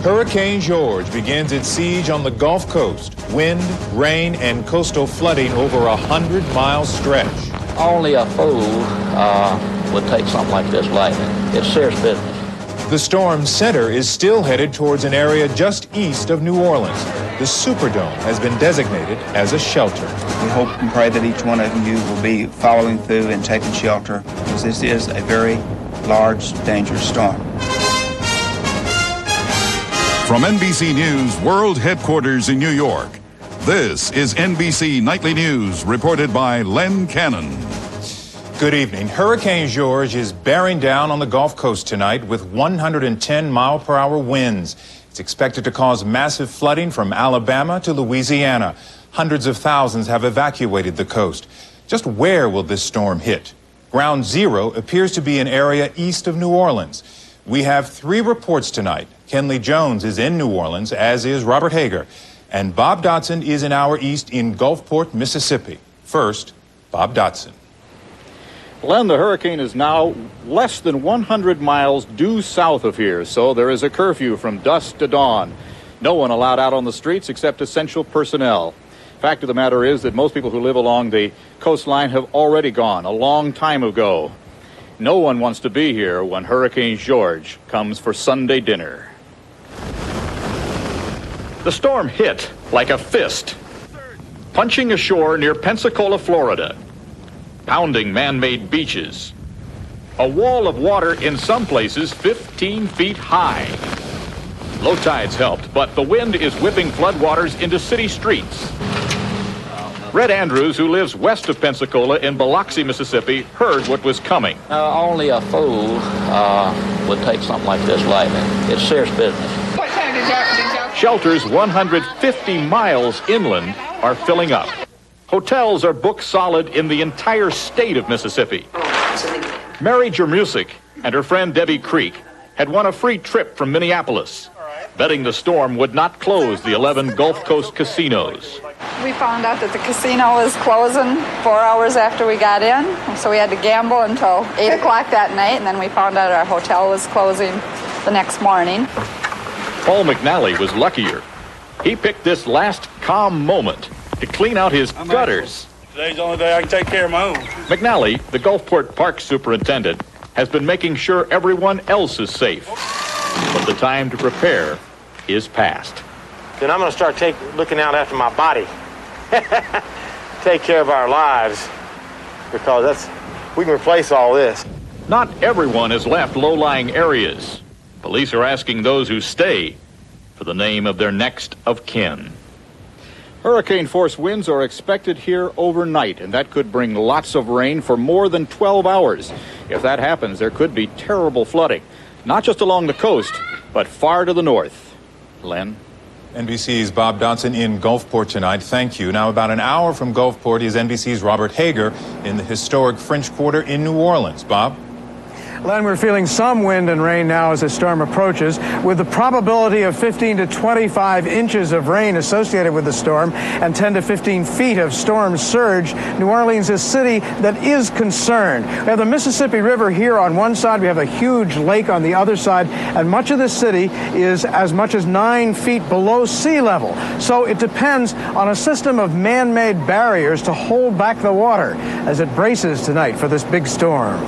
Hurricane George begins its siege on the Gulf Coast. Wind, rain, and coastal flooding over a 100-mile stretch. Only a fool would take something like this lightly. It's serious business. The storm's center is still headed towards an area just east of New Orleans. The Superdome has been designated as a shelter. We hope and pray that each one of you will be following through and taking shelter, because this is a very large, dangerous storm. From NBC News World Headquarters in New York, this is NBC Nightly News, reported by Len Cannon. Good evening. Hurricane George is bearing down on the Gulf Coast tonight with 110-mile-per-hour winds. It's expected to cause massive flooding from Alabama to Louisiana. Hundreds of thousands have evacuated the coast. Just where will this storm hit? Ground zero appears to be an area east of New Orleans. We have 3 reports tonight. Kenley Jones is in New Orleans, as is Robert Hager. And Bob Dotson is an hour east in Gulfport, Mississippi. First, Bob Dotson. Len, the hurricane is now less than 100 miles due south of here, so there is a curfew from dusk to dawn. No one allowed out on the streets except essential personnel. Fact of the matter is that most people who live along the coastline have already gone a long time ago. No one wants to be here when Hurricane George comes for Sunday dinner. The storm hit like a fist, punching ashore near Pensacola, Florida, pounding man-made beaches. A wall of water in some places 15 feet high. Low tides helped, but the wind is whipping floodwaters into city streets. Red Andrews, who lives west of Pensacola in Biloxi, Mississippi, heard what was coming. Only a fool would take something like this lightly. It's serious business. Shelters 150 miles inland are filling up. Hotels are booked solid in the entire state of Mississippi. Mary Jermusic and her friend Debbie Creek had won a free trip from Minneapolis, betting the storm would not close the 11 Gulf Coast casinos. We found out that the casino was closing 4 hours after we got in, so we had to gamble until 8 o'clock that night, and then we found out our hotel was closing the next morning. Paul McNally was luckier. He picked this last calm moment to clean out his gutters. Today's the only day I can take care of my own. McNally, the Gulfport Park superintendent, has been making sure everyone else is safe. But the time to prepare is past. Then I'm going to start looking out after my body. Take care of our lives, because we can replace all this. Not everyone has left low-lying areas. Police are asking those who stay for the name of their next of kin. Hurricane-force winds are expected here overnight, and that could bring lots of rain for more than 12 hours. If that happens, there could be terrible flooding, not just along the coast, but far to the north. Len? NBC's Bob Dotson in Gulfport tonight. Thank you. Now, about an hour from Gulfport is NBC's Robert Hager in the historic French Quarter in New Orleans. Bob? Len, we're feeling some wind and rain now as the storm approaches, with the probability of 15 to 25 inches of rain associated with the storm and 10 to 15 feet of storm surge. New Orleans is a city that is concerned. We have the Mississippi River here on one side. We have a huge lake on the other side, and much of the city is as much as 9 feet below sea level. So it depends on a system of man-made barriers to hold back the water as it braces tonight for this big storm.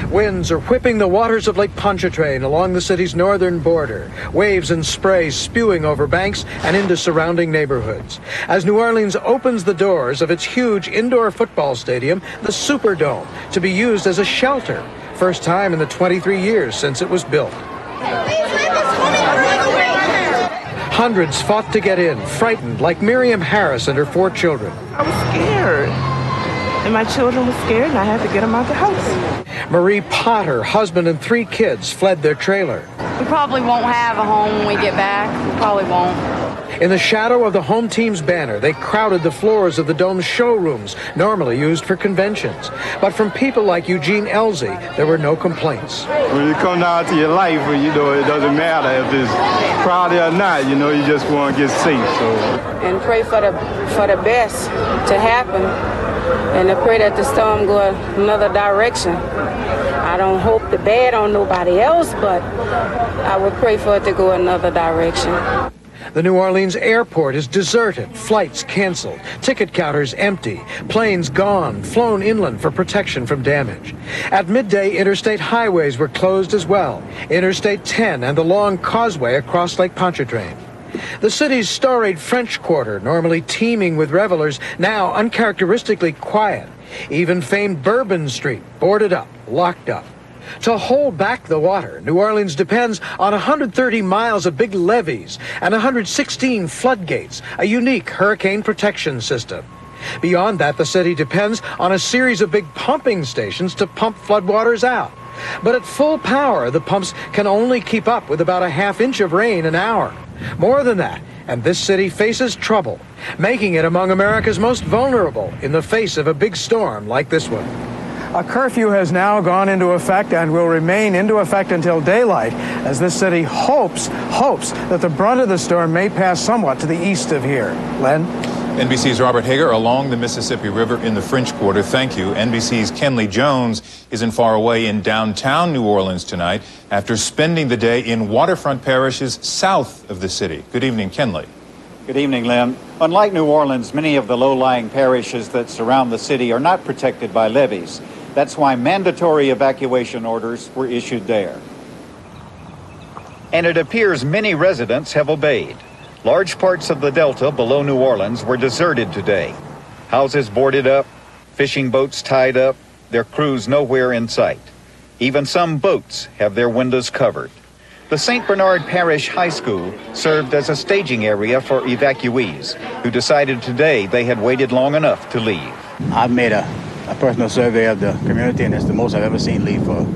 Winds are whipping the waters of Lake Pontchartrain along the city's northern border. Waves and spray spewing over banks and into surrounding neighborhoods. As New Orleans opens the doors of its huge indoor football stadium, the Superdome, to be used as a shelter. First time in the 23 years since it was built. Hundreds fought to get in, frightened, like Miriam Harris and her 4 children. I was scared. And my children were scared, and I had to get them out the house. Marie Potter, husband and 3 kids, fled their trailer. We probably won't have a home when we get back. We probably won't. In the shadow of the home team's banner, they crowded the floors of the dome's showrooms, normally used for conventions. But from people like Eugene Elsie, there were no complaints. When you come down to your life, it doesn't matter if it's crowded or not, you just want to get safe. So. And pray for the best to happen, and to pray that the storm go another direction. I don't hope the bad on nobody else, but I would pray for it to go another direction. The New Orleans airport is deserted, flights canceled, ticket counters empty, planes gone, flown inland for protection from damage. At midday, interstate highways were closed as well, Interstate 10 and the long causeway across Lake Pontchartrain. The city's storied French Quarter, normally teeming with revelers, now uncharacteristically quiet. Even famed Bourbon Street, boarded up, locked up. To hold back the water, New Orleans depends on 130 miles of big levees and 116 floodgates, a unique hurricane protection system. Beyond that, the city depends on a series of big pumping stations to pump floodwaters out. But at full power, the pumps can only keep up with about a half-inch of rain an hour. More than that, and this city faces trouble, making it among America's most vulnerable in the face of a big storm like this one. A curfew has now gone into effect and will remain into effect until daylight as this city hopes that the brunt of the storm may pass somewhat to the east of here. Len? NBC's Robert Hager along the Mississippi River in the French Quarter. Thank you. NBC's Kenley Jones isn't far away in downtown New Orleans tonight after spending the day in waterfront parishes south of the city. Good evening, Kenley. Good evening, Lynn. Unlike New Orleans, many of the low-lying parishes that surround the city are not protected by levees. That's why mandatory evacuation orders were issued there. And it appears many residents have obeyed. Large parts of the delta below New Orleans were deserted today. Houses boarded up, fishing boats tied up, their crews nowhere in sight. Even some boats have their windows covered. The St. Bernard Parish High School served as a staging area for evacuees who decided today they had waited long enough to leave. I've made a personal survey of the community, and it's the most I've ever seen leave for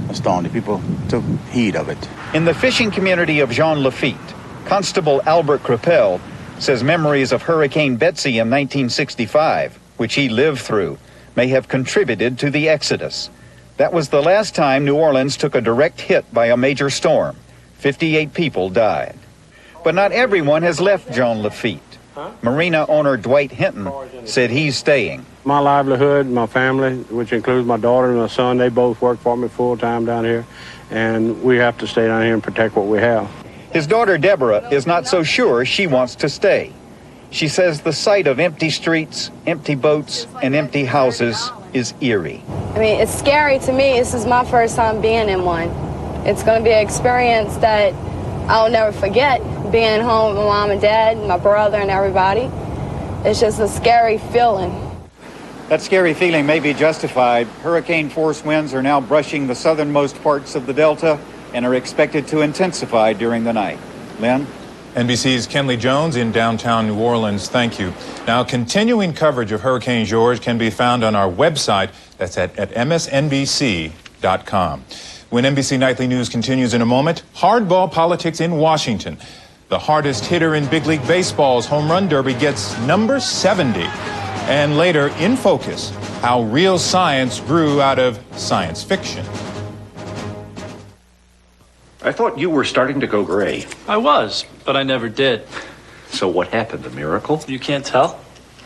a storm. The people took heed of it. In the fishing community of Jean Lafitte, Constable Albert Crepel says memories of Hurricane Betsy in 1965, which he lived through, may have contributed to the exodus. That was the last time New Orleans took a direct hit by a major storm. 58 people died. But not everyone has left Jean Lafitte. Marina owner Dwight Hinton said he's staying. My livelihood, my family, which includes my daughter and my son, they both work for me full-time down here, and we have to stay down here and protect what we have. His daughter Deborah is not so sure she wants to stay. She says the sight of empty streets, empty boats, and empty houses is eerie. I mean, it's scary to me. This is my first time being in one. It's going to be an experience that I'll never forget, being home with my mom and dad, my brother, and everybody. It's just a scary feeling. That scary feeling may be justified. Hurricane-force winds are now brushing the southernmost parts of the Delta and are expected to intensify during the night. Lynn? NBC's Kenley Jones in downtown New Orleans. Thank you. Now, continuing coverage of Hurricane George can be found on our website. That's at msnbc.com. When NBC Nightly News continues in a moment, hardball politics in Washington. The hardest hitter in big league baseball's home run derby gets number 70. And later, in focus, how real science grew out of science fiction. I thought you were starting to go gray. I was, but I never did. So what happened, a miracle? You can't tell?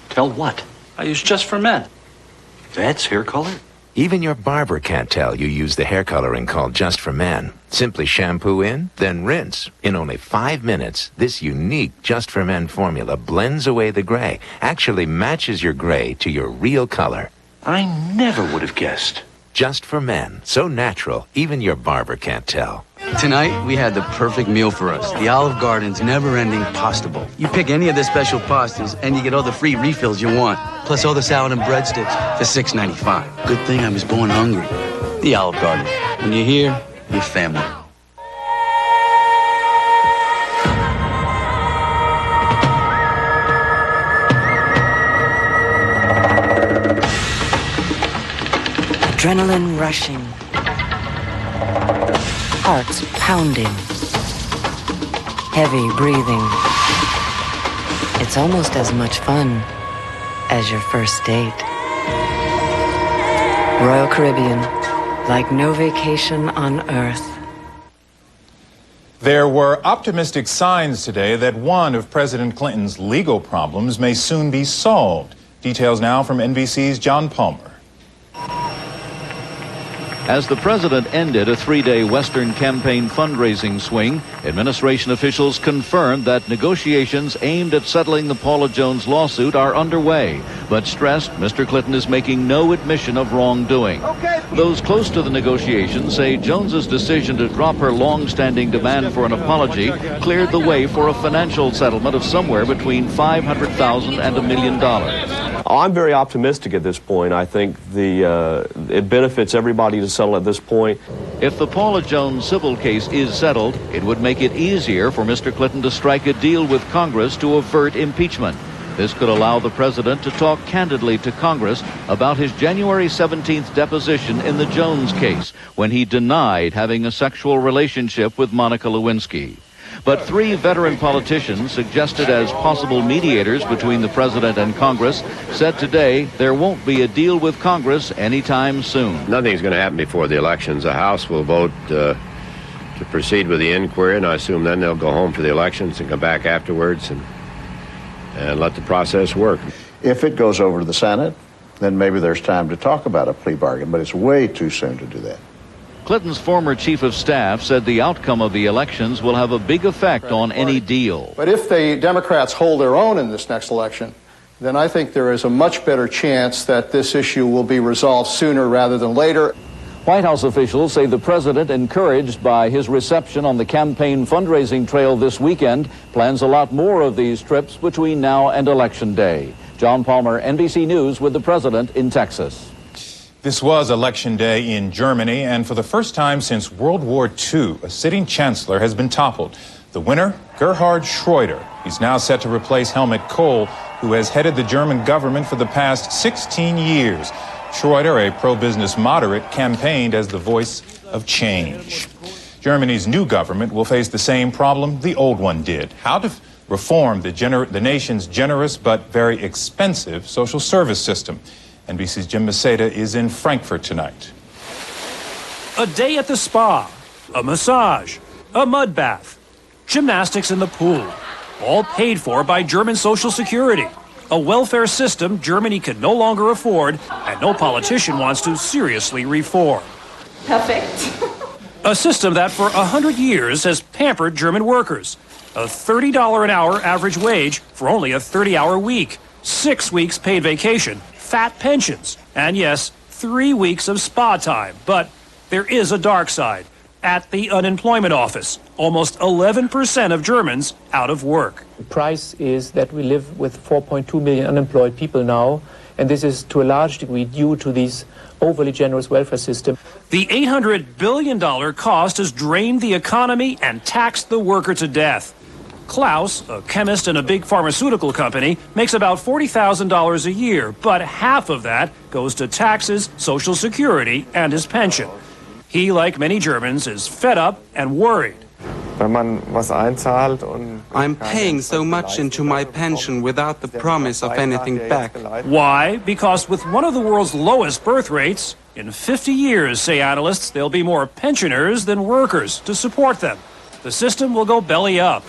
Tell what? I use Just for Men. That's hair color? Even your barber can't tell you use the hair coloring called Just for Men. Simply shampoo in, then rinse. In only 5 minutes, this unique Just for Men formula blends away the gray, actually matches your gray to your real color. I never would have guessed. Just for Men. So natural, even your barber can't tell. Tonight, we had the perfect meal for us. The Olive Garden's never-ending pasta bowl. You pick any of the special pastas, and you get all the free refills you want. Plus all the salad and breadsticks for $6.95. Good thing I was born hungry. The Olive Garden. When you're here, you're family. Adrenaline rushing. Hearts pounding. Heavy breathing. It's almost as much fun as your first date. Royal Caribbean, like no vacation on earth. There were optimistic signs today that one of President Clinton's legal problems may soon be solved. Details now from NBC's John Palmer. As the president ended a three-day Western campaign fundraising swing, administration officials confirmed that negotiations aimed at settling the Paula Jones lawsuit are underway, but stressed Mr. Clinton is making no admission of wrongdoing. Those close to the negotiations say Jones's decision to drop her long-standing demand for an apology cleared the way for a financial settlement of somewhere between $500,000 and $1 million. I'm very optimistic at this point. I think it benefits everybody to settle at this point. If the Paula Jones civil case is settled, it would make it easier for Mr. Clinton to strike a deal with Congress to avert impeachment. This could allow the president to talk candidly to Congress about his January 17th deposition in the Jones case, when he denied having a sexual relationship with Monica Lewinsky. But three veteran politicians suggested as possible mediators between the president and Congress said today there won't be a deal with Congress anytime soon. Nothing's going to happen before the elections. The House will vote to proceed with the inquiry, and I assume then they'll go home for the elections and come back afterwards and let the process work. If it goes over to the Senate, then maybe there's time to talk about a plea bargain, but it's way too soon to do that. Clinton's former chief of staff said the outcome of the elections will have a big effect on any deal. But if the Democrats hold their own in this next election, then I think there is a much better chance that this issue will be resolved sooner rather than later. White House officials say the president, encouraged by his reception on the campaign fundraising trail this weekend, plans a lot more of these trips between now and Election Day. John Palmer, NBC News, with the president in Texas. This was Election Day in Germany, and for the first time since World War II, a sitting chancellor has been toppled. The winner, Gerhard Schröder. He's now set to replace Helmut Kohl, who has headed the German government for the past 16 years. Schröder, a pro-business moderate, campaigned as the voice of change. Germany's new government will face the same problem the old one did: how to reform the nation's generous but very expensive social service system. NBC's Jim Maceda is in Frankfurt tonight. A day at the spa, a massage, a mud bath, gymnastics in the pool, all paid for by German Social Security, a welfare system Germany can no longer afford and no politician wants to seriously reform. Perfect. A system that for 100 years has pampered German workers. A $30 an hour average wage for only a 30-hour week, 6 weeks paid vacation, fat pensions, and yes, 3 weeks of spa time. But there is a dark side. At the unemployment office, almost 11% of Germans out of work. The price is that we live with 4.2 million unemployed people now, and this is to a large degree due to these overly generous welfare system. The $800 billion cost has drained the economy and taxed the worker to death. Klaus, a chemist in a big pharmaceutical company, makes about $40,000 a year, but half of that goes to taxes, Social Security, and his pension. He, like many Germans, is fed up and worried. I'm paying so much into my pension without the promise of anything back. Why? Because with one of the world's lowest birth rates, in 50 years, say analysts, there'll be more pensioners than workers to support them. The system will go belly up.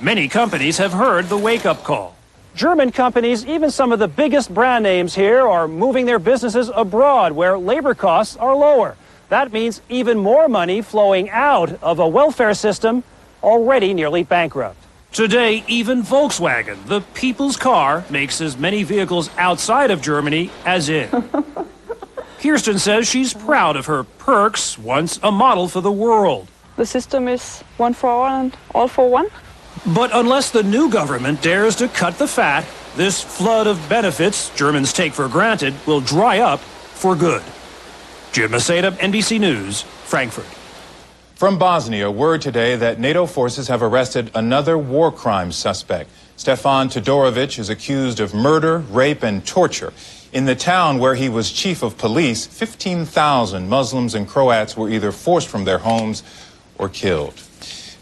Many companies have heard the wake-up call. German companies, even some of the biggest brand names here, are moving their businesses abroad where labor costs are lower. That means even more money flowing out of a welfare system already nearly bankrupt. Today, even Volkswagen, the people's car, makes as many vehicles outside of Germany as in. Kirsten says she's proud of her perks, once a model for the world. The system is one for all and all for one. But unless the new government dares to cut the fat, this flood of benefits Germans take for granted will dry up for good. Jim Maceda, NBC News, Frankfurt. From Bosnia, word today that NATO forces have arrested another war crime suspect. Stefan Todorovic is accused of murder, rape, and torture. In the town where he was chief of police, 15,000 Muslims and Croats were either forced from their homes or killed.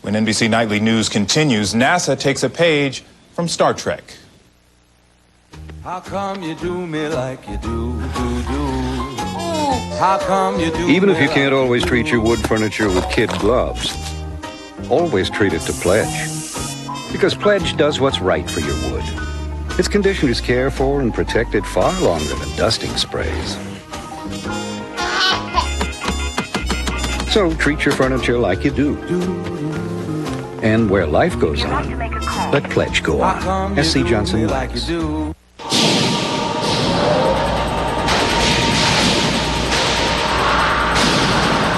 When NBC Nightly News continues, NASA takes a page from Star Trek. How come you do me like you do? How come you do? Even if you can't always treat your wood furniture with kid gloves, always treat it to Pledge. Because Pledge does what's right for your wood. Its conditioners care for and protect it far longer than dusting sprays. So treat your furniture like you do. And where life goes on, let Pledge go on. S.C. Johnson Wax.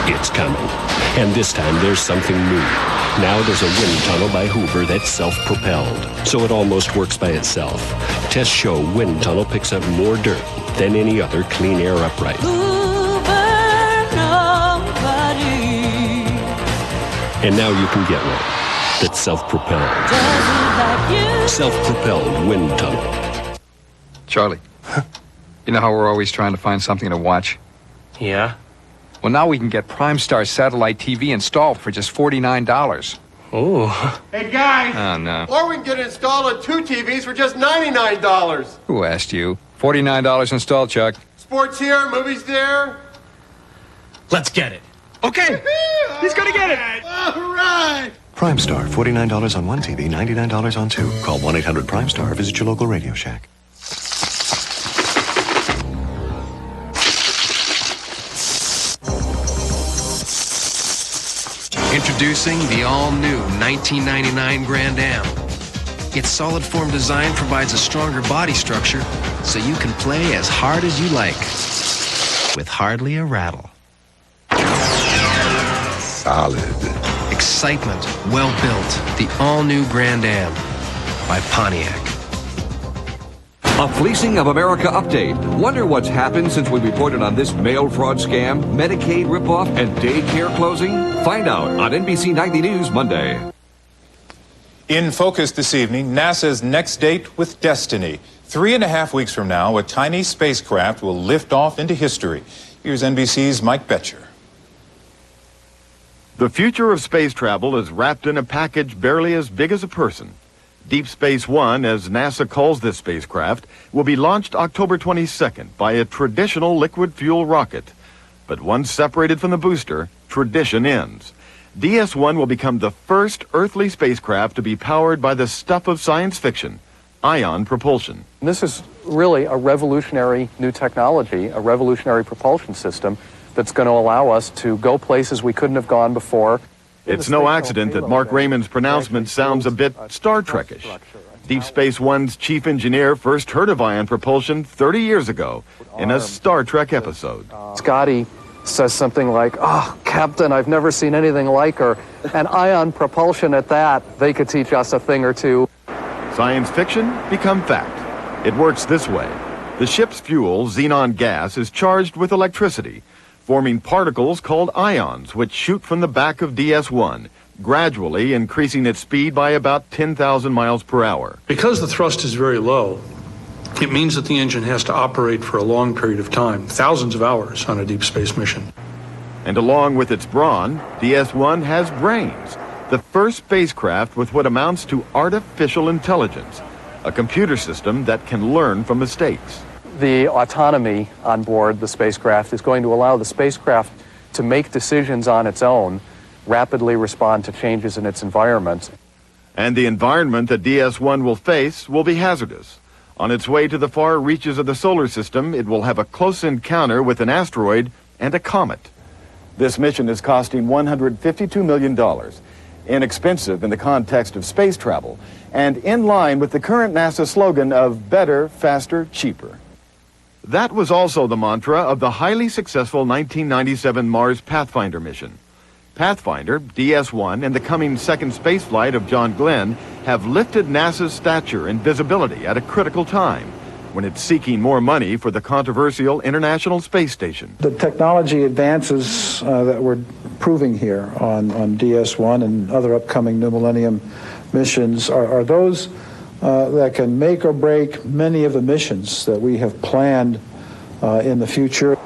It's coming. And this time there's something new. Now there's a wind tunnel by Hoover that's self-propelled, so it almost works by itself. Tests show wind tunnel picks up more dirt than any other clean air upright. And now you can get one that's self-propelled. Self-propelled wind tunnel. Charlie, you know how we're always trying to find something to watch? Yeah? Well, now we can get Prime Star satellite TV installed for just $49. Ooh. Hey, guys! Oh, no. Or we can get it installed on 2 TVs for just $99. Who asked you? $49 installed, Chuck. Sports here, movies there. Let's get it. Okay. He's gonna get it. All right. Prime Star, $49 on one TV, $99 on two. Call 1-800-PRIME-STAR or visit your local Radio Shack. Introducing the all-new 1999 Grand Am. Its solid form design provides a stronger body structure so you can play as hard as you like with hardly a rattle. Solid. Excitement, well built. The all-new Grand Am by Pontiac. A Fleecing of America update. Wonder what's happened since we reported on this mail fraud scam, Medicaid ripoff, and daycare closing? Find out on NBC Nightly News Monday. In focus this evening, NASA's next date with destiny. 3.5 weeks from now, a tiny spacecraft will lift off into history. Here's NBC's Mike Betcher. The future of space travel is wrapped in a package barely as big as a person. Deep Space One, as NASA calls this spacecraft, will be launched October 22nd by a traditional liquid fuel rocket. But once separated from the booster, tradition ends. DS-1 will become the first earthly spacecraft to be powered by the stuff of science fiction, ion propulsion. This is really a revolutionary new technology, a revolutionary propulsion system that's going to allow us to go places we couldn't have gone before. It's no accident that Mark Raymond's pronouncement sounds a bit Star Trek-ish. Deep Space One's chief engineer first heard of ion propulsion 30 years ago in a Star Trek episode. Scotty says something like, "Oh, Captain, I've never seen anything like her." And ion propulsion at that, they could teach us a thing or two. Science fiction become fact. It works this way. The ship's fuel, xenon gas, is charged with electricity, forming particles called ions, which shoot from the back of DS-1, gradually increasing its speed by about 10,000 miles per hour. Because the thrust is very low, it means that the engine has to operate for a long period of time, thousands of hours on a deep space mission. And along with its brawn, DS-1 has brains, the first spacecraft with what amounts to artificial intelligence, a computer system that can learn from mistakes. The autonomy on board the spacecraft is going to allow the spacecraft to make decisions on its own, rapidly respond to changes in its environment. And the environment that DS-1 will face will be hazardous. On its way to the far reaches of the solar system, it will have a close encounter with an asteroid and a comet. This mission is costing $152 million, inexpensive in the context of space travel, and in line with the current NASA slogan of better, faster, cheaper. That was also the mantra of the highly successful 1997 Mars Pathfinder mission. Pathfinder, DS-1, and the coming second spaceflight of John Glenn have lifted NASA's stature and visibility at a critical time when it's seeking more money for the controversial International Space Station. The technology advances that we're proving here on DS-1 and other upcoming New Millennium missions are those that can make or break many of the missions that we have planned in the future.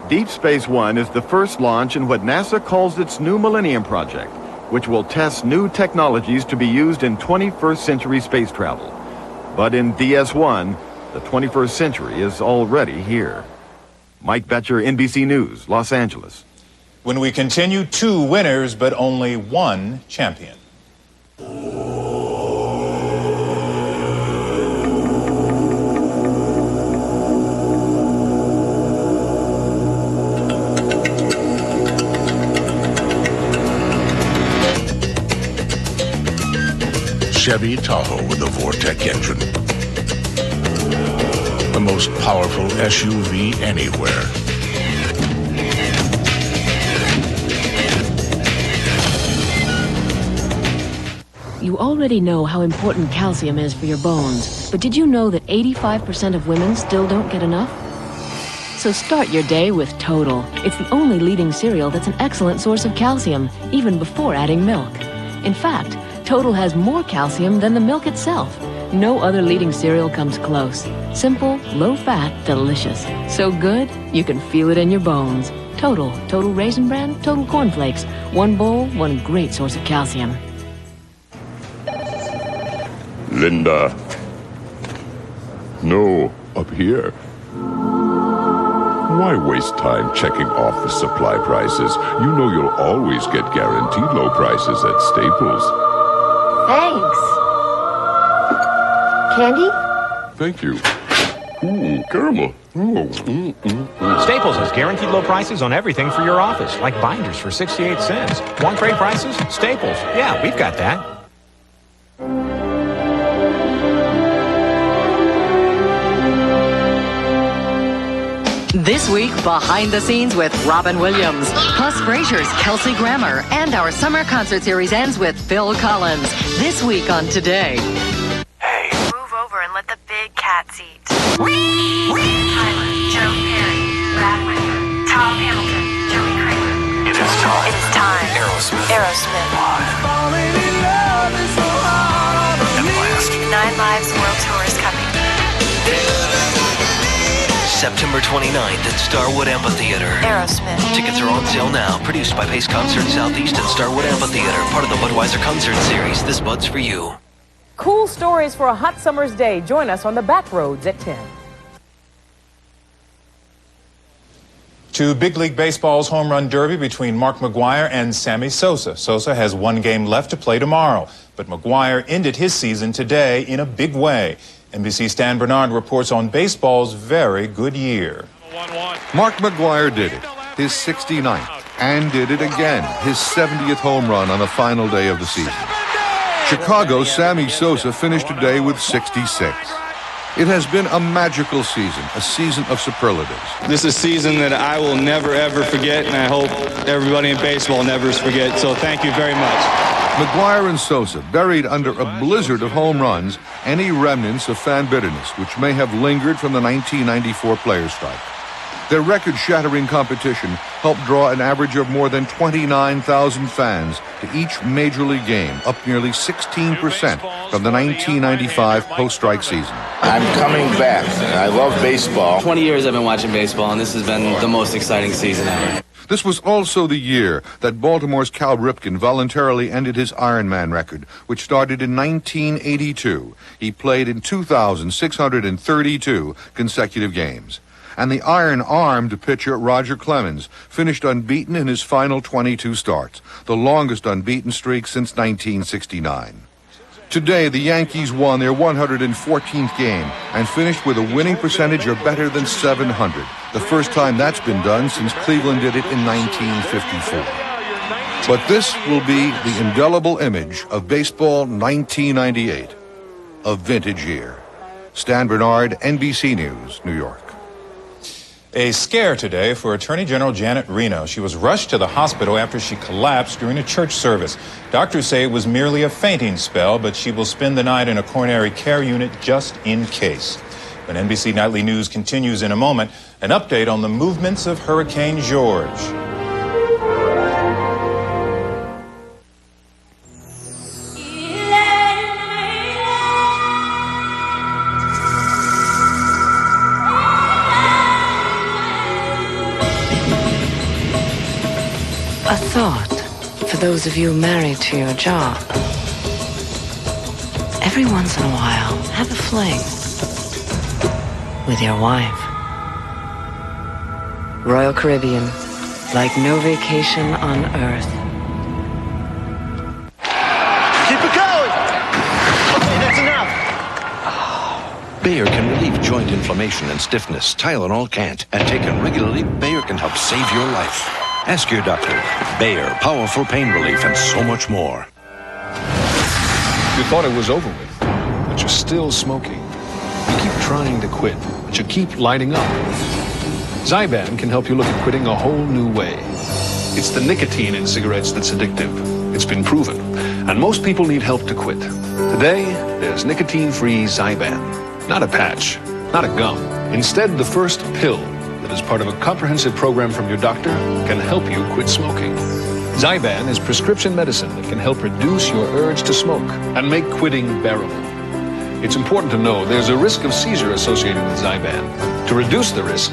Deep Space One is the first launch in what NASA calls its New Millennium Project, which will test new technologies to be used in 21st century space travel. But in DS-1, the 21st century is already here. Mike Betcher, NBC News, Los Angeles. When we continue, 2 winners, but only 1 champion. Chevy Tahoe with a Vortec engine. The most powerful SUV anywhere. You already know how important calcium is for your bones, but did you know that 85% of women still don't get enough? So start your day with Total. It's the only leading cereal that's an excellent source of calcium, even before adding milk. In fact, Total has more calcium than the milk itself. No other leading cereal comes close. Simple, low-fat, delicious. So good, you can feel it in your bones. Total Raisin Bran, Total Corn Flakes. One bowl, one great source of calcium. Linda. No, up here. Why waste time checking office supply prices? You know you'll always get guaranteed low prices at Staples. Thanks. Candy? Thank you. Ooh, caramel. Oh. Staples has guaranteed low prices on everything for your office, like binders for 68 cents. Want great prices? Staples. Yeah, we've got that. This week, behind the scenes with Robin Williams, plus Frasier's Kelsey Grammer, and our summer concert series ends with Phil Collins. This week on Today. Move over and let the big cats eat. Tyler, Joe Perry, Brad Whitford, Tom Hamilton, Joey Kramer. It is time. It is time. Aerosmith. Aerosmith. At last. 9 Lives World Tour is coming. September 29th at Starwood Amphitheater. Aerosmith. Tickets are on sale now. Produced by Pace Concert Southeast and Starwood Amphitheater. Part of the Budweiser Concert Series. This Bud's for you. Cool stories for a hot summer's day. Join us on the back roads at 10. To Big League Baseball's home run derby between Mark McGwire and Sammy Sosa. Sosa has one game left to play tomorrow, but McGwire ended his season today in a big way. NBC Stan Bernard reports on baseball's very good year. Mark McGwire did it, his 69th, and did it again, his 70th home run on the final day of the season. Chicago's Sammy Sosa finished today with 66. It has been a magical season, a season of superlatives. This is a season that I will never, ever forget, and I hope everybody in baseball never forget, so thank you very much. McGwire and Sosa buried under a blizzard of home runs any remnants of fan bitterness which may have lingered from the 1994 players' strike. Their record-shattering competition helped draw an average of more than 29,000 fans to each Major League game, up nearly 16% from the 1995 post-strike season. I'm coming back. I love baseball. 20 years I've been watching baseball, and this has been the most exciting season ever. This was also the year that Baltimore's Cal Ripken voluntarily ended his Ironman record, which started in 1982. He played in 2,632 consecutive games. And the iron-armed pitcher Roger Clemens finished unbeaten in his final 22 starts, the longest unbeaten streak since 1969. Today, the Yankees won their 114th game and finished with a winning percentage of better than .700, the first time that's been done since Cleveland did it in 1954. But this will be the indelible image of baseball 1998, a vintage year. Stan Bernard, NBC News, New York. A scare today for Attorney General Janet Reno. She was rushed to the hospital after she collapsed during a church service. Doctors say it was merely a fainting spell, but she will spend the night in a coronary care unit just in case. When NBC Nightly News continues in a moment, an update on the movements of Hurricane George. A thought for those of you married to your job. Every once in a while, have a fling with your wife. Royal Caribbean, like no vacation on earth. Keep it going! Okay, that's enough. Bayer can relieve joint inflammation and stiffness. Tylenol can't. And taken regularly, Bayer can help save your life. Ask your doctor. Bayer, powerful pain relief and so much more. You thought it was over with, but you're still smoking. You keep trying to quit, but you keep lighting up. Zyban can help you look at quitting a whole new way. It's the nicotine in cigarettes that's addictive. It's been proven. And most people need help to quit. Today, there's nicotine-free Zyban. Not a patch, not a gum. Instead, the first pill that is part of a comprehensive program from your doctor can help you quit smoking. Zyban is prescription medicine that can help reduce your urge to smoke and make quitting bearable. It's important to know there's a risk of seizure associated with Zyban. To reduce the risk,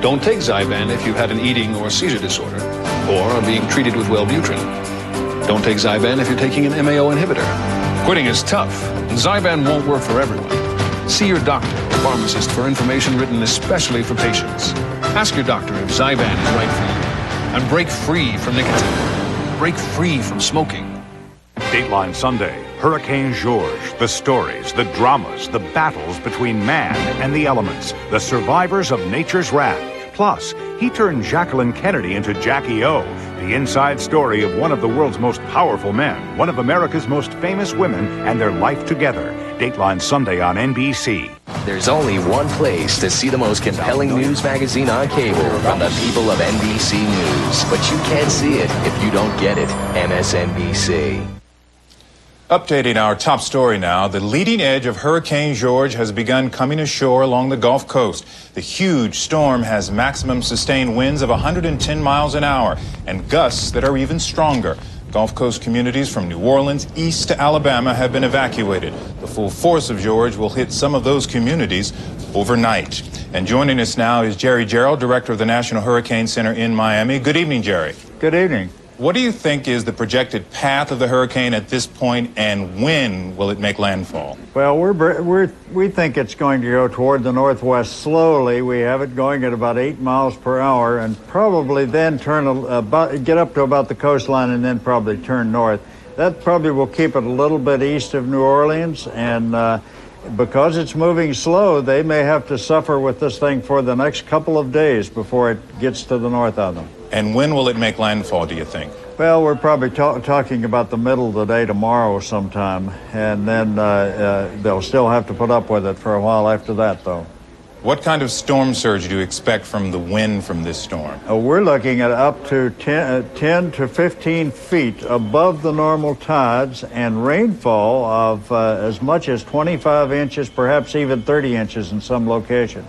don't take Zyban if you've had an eating or seizure disorder or are being treated with Wellbutrin. Don't take Zyban if you're taking an MAO inhibitor. Quitting is tough, and Zyban won't work for everyone. See your doctor or pharmacist for information written especially for patients. Ask your doctor if Zyban is right for you. And break free from nicotine. Break free from smoking. Dateline Sunday, Hurricane George, the stories, the dramas, the battles between man and the elements, the survivors of nature's wrath. Plus, he turned Jacqueline Kennedy into Jackie O, the inside story of one of the world's most powerful men, one of America's most famous women, and their life together. Dateline Sunday on NBC. There's only one place to see the most compelling news magazine on cable from the people of NBC News. But you can't see it if you don't get it. MSNBC. Updating our top story now, the leading edge of Hurricane George has begun coming ashore along the Gulf Coast. The huge storm has maximum sustained winds of 110 miles an hour and gusts that are even stronger. Gulf Coast communities from New Orleans east to Alabama have been evacuated. The full force of George will hit some of those communities overnight. And joining us now is Jerry Gerald, director of the National Hurricane Center in Miami. Good evening, Jerry. Good evening. What do you think is the projected path of the hurricane at this point, and when will it make landfall? Well, we think it's going to go toward the northwest slowly. We have it going at about 8 miles per hour, and probably then get up to about the coastline and then probably turn north. That probably will keep it a little bit east of New Orleans, and because it's moving slow, they may have to suffer with this thing for the next couple of days before it gets to the north of them. And when will it make landfall, do you think? Well, we're probably talking about the middle of the day tomorrow sometime, and then they'll still have to put up with it for a while after that, though. What kind of storm surge do you expect from the wind from this storm? We're looking at up to 10 to 15 feet above the normal tides and rainfall of as much as 25 inches, perhaps even 30 inches in some locations.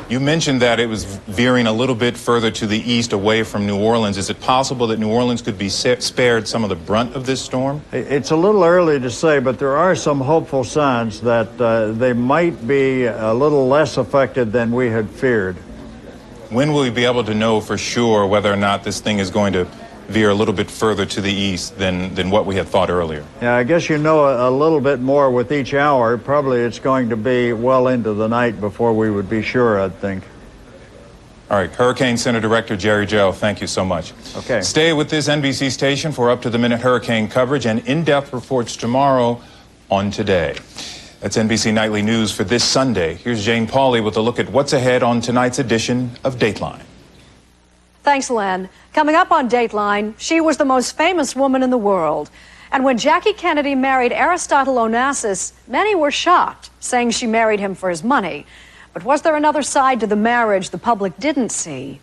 You mentioned that it was veering a little bit further to the east away from New Orleans. Is it possible that New Orleans could be spared some of the brunt of this storm? It's a little early to say, but there are some hopeful signs that they might be a little less affected than we had feared. When will we be able to know for sure whether or not this thing is going to veer a little bit further to the east than what we had thought earlier? Yeah, I guess you know a little bit more with each hour. Probably it's going to be well into the night before we would be sure, I think. All right, Hurricane Center Director Jerry Gerald, thank you so much. Okay. Stay with this NBC station for up-to-the-minute hurricane coverage and in-depth reports tomorrow on Today. That's NBC Nightly News for this Sunday. Here's Jane Pauley with a look at what's ahead on tonight's edition of Dateline. Thanks, Len. Coming up on Dateline, she was the most famous woman in the world. And when Jackie Kennedy married Aristotle Onassis, many were shocked, saying she married him for his money. But was there another side to the marriage the public didn't see?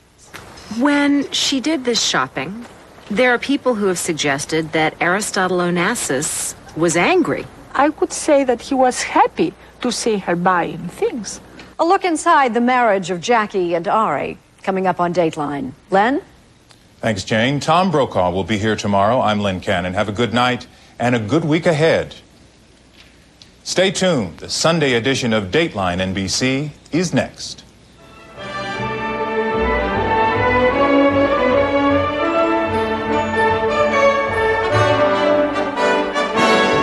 When she did this shopping, there are people who have suggested that Aristotle Onassis was angry. I would say that he was happy to see her buying things. A look inside the marriage of Jackie and Ari, coming up on Dateline. Len? Thanks, Jane. Tom Brokaw will be here tomorrow. I'm Len Cannon. Have a good night and a good week ahead. Stay tuned. The Sunday edition of Dateline NBC is next.